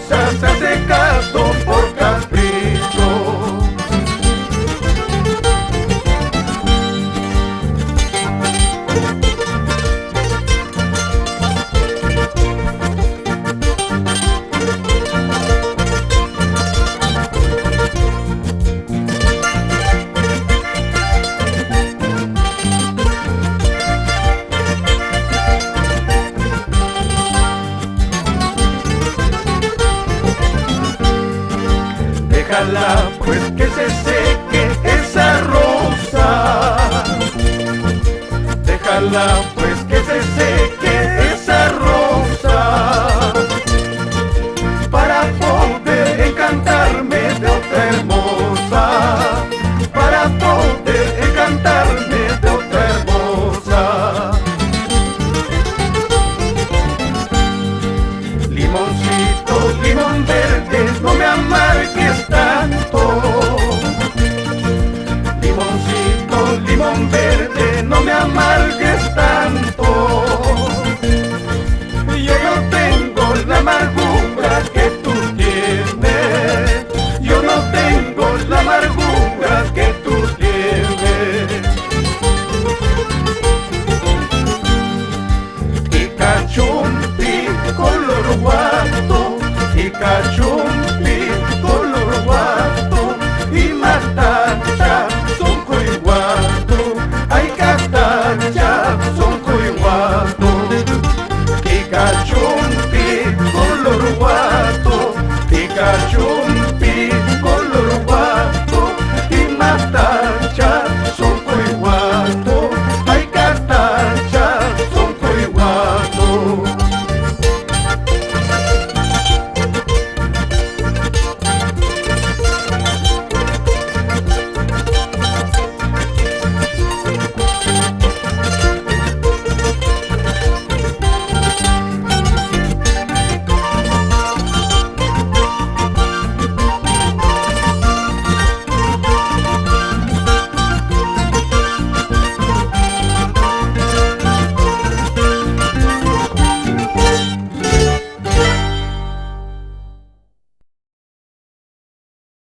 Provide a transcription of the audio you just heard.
rosa se ha secado por capricho. Déjala pues que se seque esa rosa, déjala pues que se seque esa rosa, para poder encantarme de otra hermosa, para poder encantarme de otra hermosa. Limoncito, limón verde, no me amargues tanto. Limoncito, limón verde, no me amargues tanto. Yo no tengo la amargura que tú tienes, yo no tengo la amargura que tú tienes. Y cachumpi color guato, y cachumpi